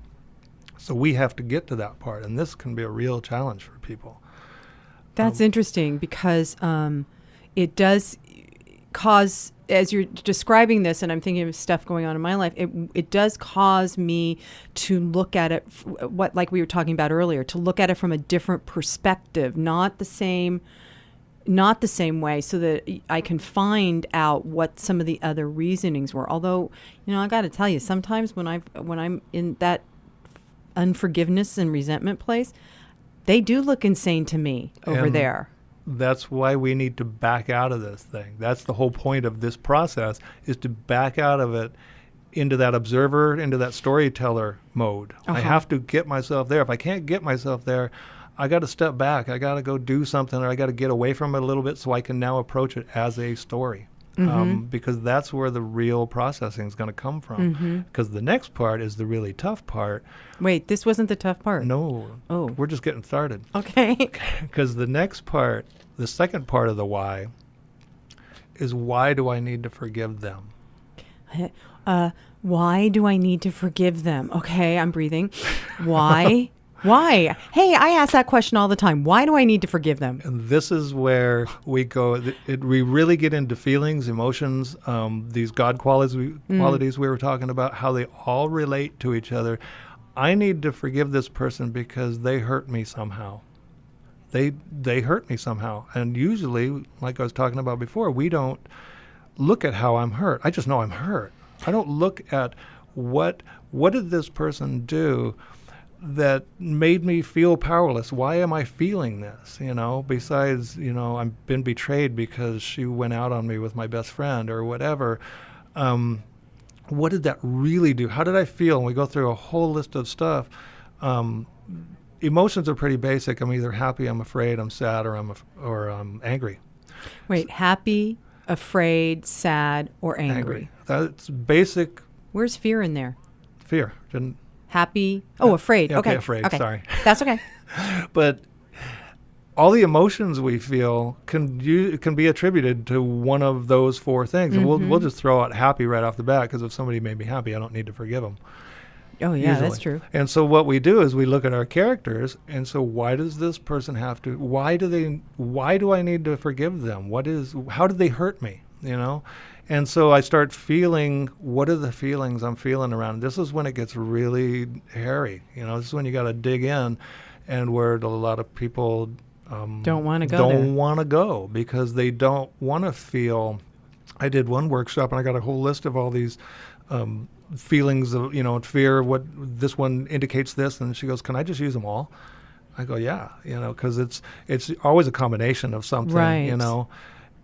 S8: So we have to get to that part, and this can be a real challenge for people.
S2: That's interesting because it does cause, as you're describing this, and I'm thinking of stuff going on in my life, it does cause me to look at it, like we were talking about earlier, to look at it from a different perspective, not the same way, so that I can find out what some of the other reasonings were. Although, I got to tell you, sometimes when I'm in that unforgiveness and resentment place, they do look insane to me over there.
S8: That's why we need to back out of this thing. That's the whole point of this process, is to back out of it into that observer, into that storyteller mode. I have to get myself there. If I can't get myself there, I got to step back. I got to go do something, or I got to get away from it a little bit so I can now approach it as a story. Because that's where the real processing is going to come from. Because the next part is the really tough part.
S2: Wait, this wasn't the tough part?
S8: No.
S2: Oh.
S8: We're just getting started.
S2: Okay.
S8: Because the next part, the second part of the why, is why do I need to forgive them?
S2: Why do I need to forgive them? Okay, I'm breathing. Why? Why? Hey, I ask that question all the time. Why do I need to forgive them?
S8: And this is where we go. We really get into feelings, emotions, these God qualities we were talking about, how they all relate to each other. I need to forgive this person because they hurt me somehow. They hurt me somehow. And usually, like I was talking about before, we don't look at how I'm hurt. I just know I'm hurt. I don't look at what did this person do that made me feel powerless. Why am I feeling this? Besides, I've been betrayed because she went out on me with my best friend or whatever. What did that really do? How did I feel? And we go through a whole list of stuff. Emotions are pretty basic. I'm either happy, I'm afraid, I'm sad, or I'm angry.
S2: Wait, happy, afraid, sad, or angry?
S8: That's basic.
S2: Where's fear in there?
S8: Fear.
S2: Happy. Oh, afraid.
S8: Yeah,
S2: okay.
S8: Afraid.
S2: Okay.
S8: Sorry.
S2: That's okay.
S8: But all the emotions we feel can be attributed to one of those four things. And we'll just throw out happy right off the bat, because if somebody made me happy, I don't need to forgive them.
S2: Oh, yeah,
S8: usually.
S2: that's true.
S8: And so what we do is we look at our characters, and so why does this person have to? Why do I need to forgive them? How did they hurt me? And so I start feeling, what are the feelings I'm feeling around? This is when it gets really hairy. This is when you got to dig in, and where a lot of people
S2: don't want to go
S8: Don't want to go because they don't want to feel. I did one workshop, and I got a whole list of all these feelings of, fear. What this one indicates this, and she goes, "Can I just use them all?" I go, "Yeah," because it's always a combination of something,
S2: right.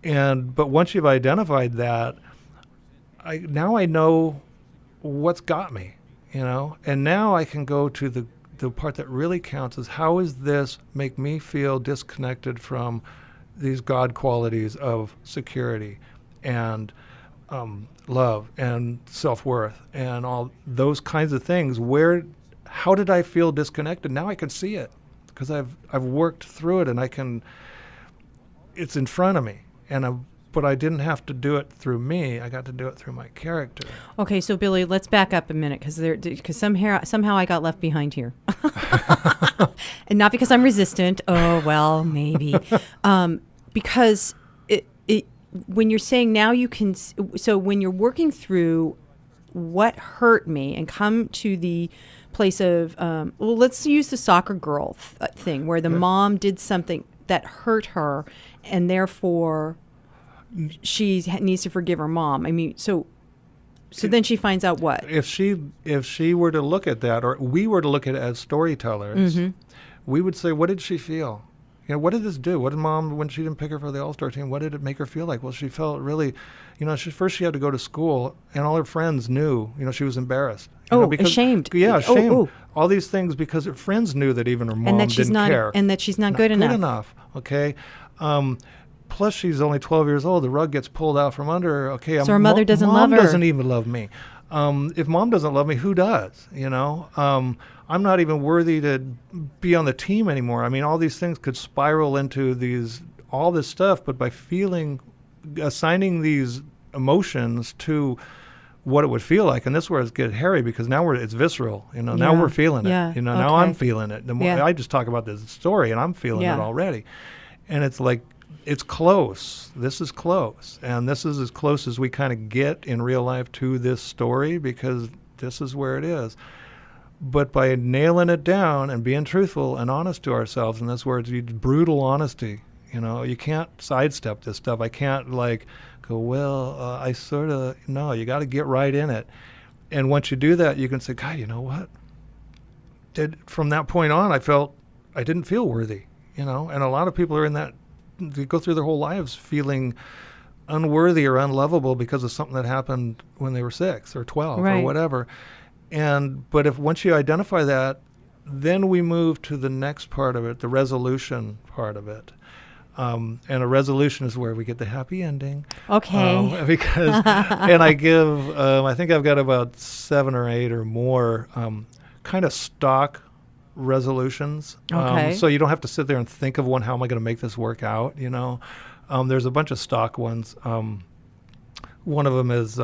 S8: But once you've identified that, now I know what's got me, and now I can go to the part that really counts is, how does this make me feel disconnected from these God qualities of security and love and self-worth and all those kinds of things. How did I feel disconnected? Now I can see it because I've worked through it, and it's in front of me. But I didn't have to do it through me. I got to do it through my character.
S2: Okay, so Billy, let's back up a minute because somehow I got left behind here, and not because I'm resistant. Oh well, maybe because when you're saying now you can. So when you're working through what hurt me and come to the place of let's use the soccer girl thing where the mom did something that hurt her, and therefore she needs to forgive her mom. I mean, so then she finds out what? If
S8: she were to look at that, or we were to look at it as storytellers, we would say, what did she feel? What did this do? What did Mom, when she didn't pick her for the All-Star team, what did it make her feel like? Well, she felt really, first she had to go to school, and all her friends knew, she was embarrassed.
S2: Because, ashamed.
S8: Yeah, ashamed. All these things because her friends knew that even her mom didn't care.
S2: And that she's not good enough.
S8: Okay. plus she's only 12 years old. The rug gets pulled out from under her. Okay,
S2: So her mother doesn't love her.
S8: Mom doesn't even love me. If mom doesn't love me, who does? You know, I'm not even worthy to be on the team anymore. I mean, all these things could spiral into all this stuff, but by assigning these emotions to what it would feel like, and this is where it's get hairy, because now it's visceral. You know, now we're feeling it. You know, now I'm feeling it. The more I just talk about this story, and I'm feeling it already, and it's like, it's close. This is close, and this is as close as we kind of get in real life to this story, because this is where it is. But by nailing it down and being truthful and honest to ourselves, and that's where it's brutal honesty. You know, you can't sidestep this stuff. I can't go, well, I sort of, no, you got to get right in it. And once you do that, you can say, God, you know what? From that point on, I didn't feel worthy, you know, and a lot of people are in that, they go through their whole lives feeling unworthy or unlovable because of something that happened when they were 6 or 12 or whatever. But if once you identify that, then we move to the next part of it, the resolution part of it. And a resolution is where we get the happy ending.
S2: Okay.
S8: Because, and I give, I think I've got about 7 or 8 or more kind of stock resolutions.
S2: Okay.
S8: So you don't have to sit there and think of one, how am I going to make this work out, you know? There's a bunch of stock ones. One of them is,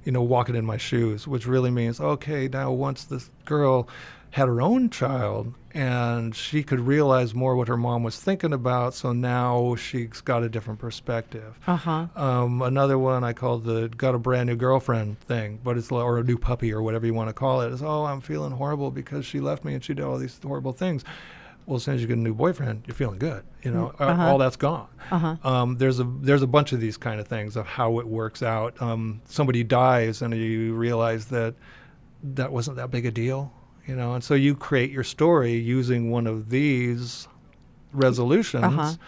S8: walking in my shoes, which really means, okay, now once this girl had her own child and she could realize more what her mom was thinking about, so now she's got a different perspective. Another one I call got a brand new girlfriend thing, but it's, or a new puppy or whatever you want to call it, is, oh, I'm feeling horrible because she left me and she did all these horrible things. Well, as soon as you get a new boyfriend, you're feeling good. You know, all that's gone. There's a bunch of these kind of things of how it works out. Somebody dies and you realize that wasn't that big a deal, you know, and so you create your story using one of these resolutions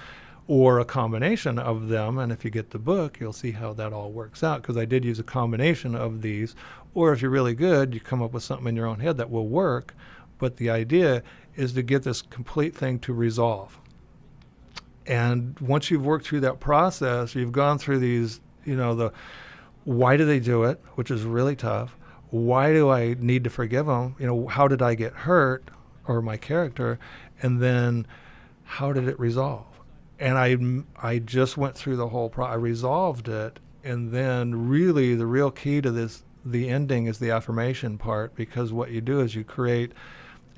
S8: or a combination of them. And if you get the book, you'll see how that all works out, because I did use a combination of these. Or if you're really good, you come up with something in your own head that will work. But the idea is to get this complete thing to resolve. And once you've worked through that process, you've gone through these, you know, the why do they do it, which is really tough. Why do I need to forgive them? You know, how did I get hurt, or my character? And then how did it resolve? And I just went through the whole I resolved it. And then really the real key to this, the ending, is the affirmation part, because what you do is you create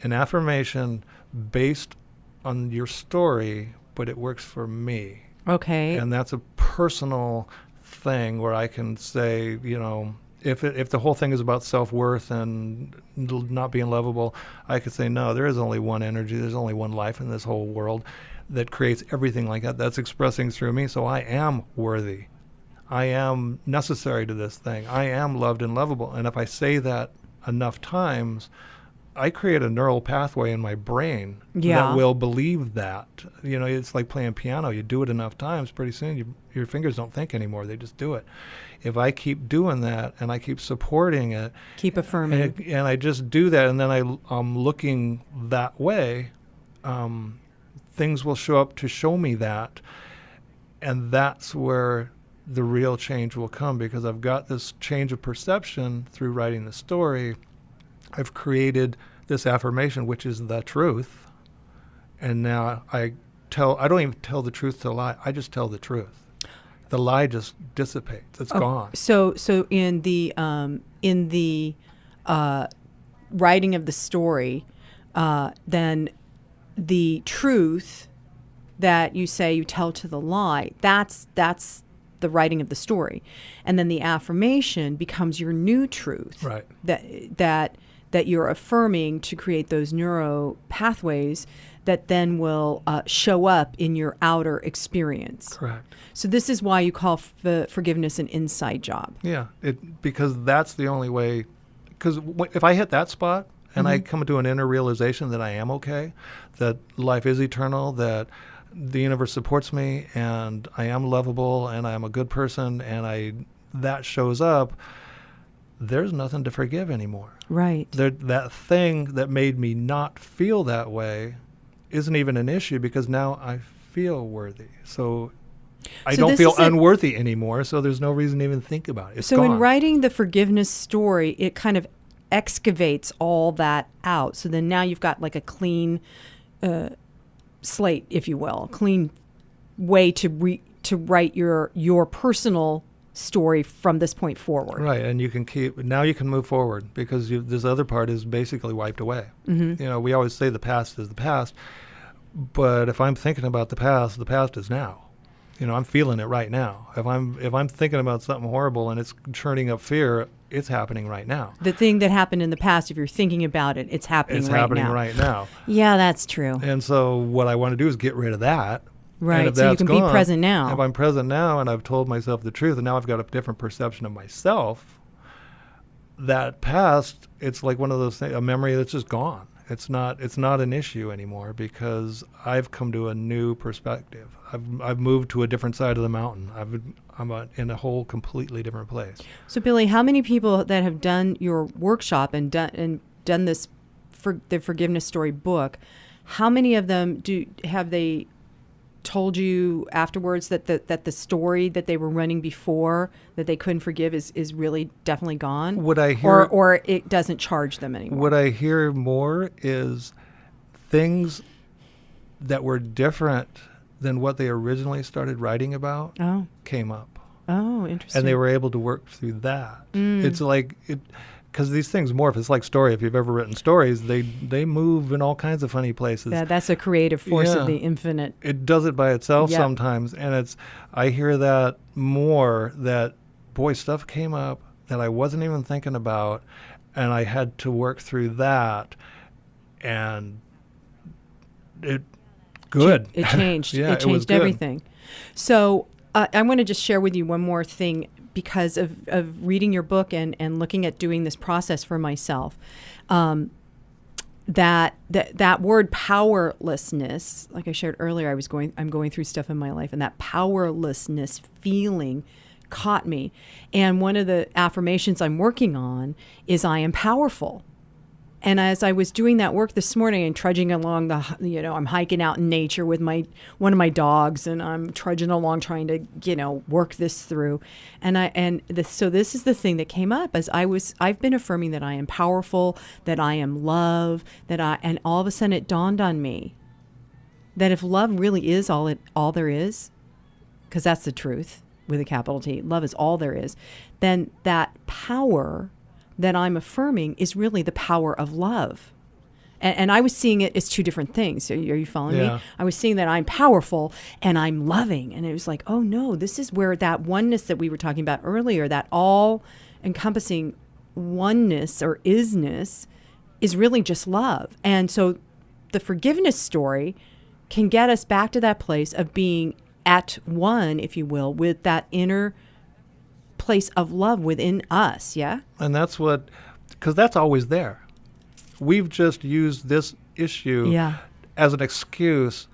S8: an affirmation based on your story, but it works for me.
S2: Okay.
S8: And that's a personal thing where I can say, you know, if the whole thing is about self-worth and not being lovable, I could say, no, there is only one energy, there's only one life in this whole world that creates everything like that. That's expressing through me, so I am worthy. I am necessary to this thing. I am loved and lovable. And if I say that enough times, I create a neural pathway in my brain that will believe that. You know, it's like playing piano. You do it enough times, pretty soon your fingers don't think anymore. They just do it. If I keep doing that and I keep supporting it,
S2: keep affirming,
S8: and I just do that, and then I'm looking that way, things will show up to show me that. And that's where the real change will come, because I've got this change of perception through writing the story. I've created this affirmation, which is the truth. And now I don't even tell the truth to lie. I just tell the truth. The lie just dissipates. It's gone.
S2: So in the writing of the story, then the truth that you say you tell to the lie, that's the writing of the story. And then the affirmation becomes your new truth.
S8: Right.
S2: That you're affirming to create those neuro pathways that then will show up in your outer experience.
S8: Correct.
S2: So this is why you call forgiveness an inside job.
S8: Yeah, because that's the only way. Because if I hit that spot and I come to an inner realization that I am okay, that life is eternal, that the universe supports me, and I am lovable, and I am a good person, and that shows up, there's nothing to forgive anymore.
S2: Right.
S8: That thing that made me not feel that way isn't even an issue, because now I feel worthy. So I
S2: So
S8: don't
S2: this
S8: feel
S2: is a-
S8: unworthy anymore, so there's no reason to even think about it. It's
S2: So
S8: gone.
S2: in writing the forgiveness story, it kind of excavates all that out. So then now you've got like a clean slate, if you will, clean way to write your personal story from this point forward.
S8: Right, and you can move forward because this other part is basically wiped away.
S2: Mm-hmm.
S8: You know, we always say the past is the past, but if I'm thinking about the past is now. You know, I'm feeling it right now. If I'm thinking about something horrible and it's churning up fear, it's happening right now.
S2: The thing that happened in the past, if you're thinking about it, it's happening
S8: It's
S2: right
S8: happening
S2: now.
S8: right now.
S2: Yeah, that's true.
S8: And so what I want to do is get rid of that.
S2: Right,
S8: And if
S2: so you
S8: that's
S2: can be
S8: gone,
S2: present now.
S8: If I'm present now and I've told myself the truth and now I've got a different perception of myself, that past, it's like one of those things, a memory that's just gone. It's not an issue anymore because I've come to a new perspective. I've moved to a different side of the mountain. I'm in a whole completely different place.
S2: So Billy, how many people that have done your workshop and done this the forgiveness story book, how many of them have they told you afterwards that the story that they were running before that they couldn't forgive is really definitely gone?
S8: What I hear,
S2: or it doesn't charge them anymore?
S8: what I hear more is things that were different than what they originally started writing about came up.
S2: Oh, interesting.
S8: And they were able to work through that. It's like because these things morph. It's like story. If you've ever written stories, they move in all kinds of funny places.
S2: That's a creative force
S8: Yeah.
S2: of the infinite.
S8: It does it by itself
S2: Yeah.
S8: sometimes, and I hear that more. That boy, stuff came up that I wasn't even thinking about, and I had to work through that, and it good.
S2: It changed.
S8: Yeah,
S2: it
S8: it was
S2: changed
S8: good.
S2: everything. So I want to just share with you one more thing because of reading your book and looking at doing this process for myself. That word powerlessness, like I shared earlier, I'm going through stuff in my life, and that powerlessness feeling caught me. And one of the affirmations I'm working on is I am powerful. And as I was doing that work this morning and trudging along I'm hiking out in nature with one of my dogs, and I'm trudging along trying to, work this through. So this is the thing that came up as I've been affirming that I am powerful, that I am love, and all of a sudden it dawned on me that if love really is all there is, because that's the truth with a capital T, love is all there is, then that power that I'm affirming is really the power of love. And I was seeing it as two different things. Are you following
S8: Yeah.
S2: me? I was seeing that I'm powerful and I'm loving. And it was like, oh no, this is where that oneness that we were talking about earlier, that all encompassing oneness or isness is really just love. And so the forgiveness story can get us back to that place of being at one, if you will, with that inner place of love within us. Yeah.
S8: And that's because that's always there. We've just used this issue as an excuse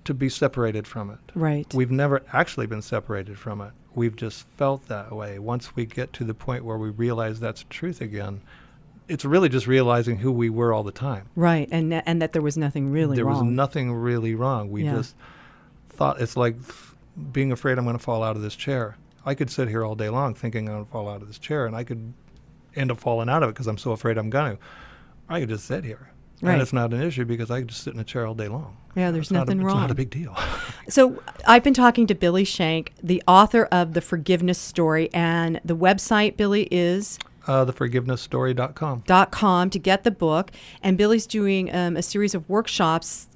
S8: to be separated from it.
S2: Right.
S8: We've never actually been separated from it. We've just felt that way. Once we get to the point where we realize that's truth again, it's really just realizing who we were all the time.
S2: Right. And that there was nothing really
S8: There
S2: wrong.
S8: was nothing really wrong. We just thought it's like being afraid I'm going to fall out of this chair. I could sit here all day long thinking I'm going to fall out of this chair, and I could end up falling out of it because I'm so afraid I'm going to. I could just sit here.
S2: Right.
S8: And it's not an issue because I could just sit in a chair all day long.
S2: Yeah, there's nothing wrong.
S8: It's not a big deal.
S2: So I've been talking to Billy Shank, the author of The Forgiveness Story, and the website, Billy, is
S8: theforgivenessstory.com.
S2: to get the book. And Billy's doing a series of workshops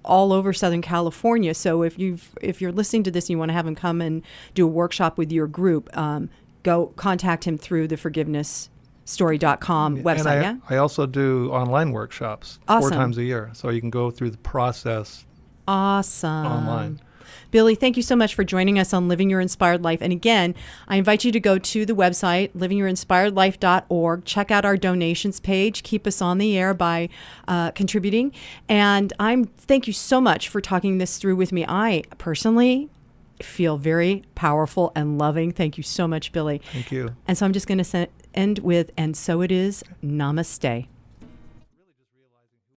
S2: all over Southern California. So if you're listening to this and you want to have him come and do a workshop with your group, go contact him through the forgivenessstory.com website.
S8: And I also do online workshops 4 times a year. So you can go through the process online.
S2: Billy, thank you so much for joining us on Living Your Inspired Life. And again, I invite you to go to the website, livingyourinspiredlife.org. Check out our donations page. Keep us on the air by contributing. And thank you so much for talking this through with me. I personally feel very powerful and loving. Thank you so much, Billy.
S8: Thank you.
S2: And so I'm just going to end with, and so it is, namaste.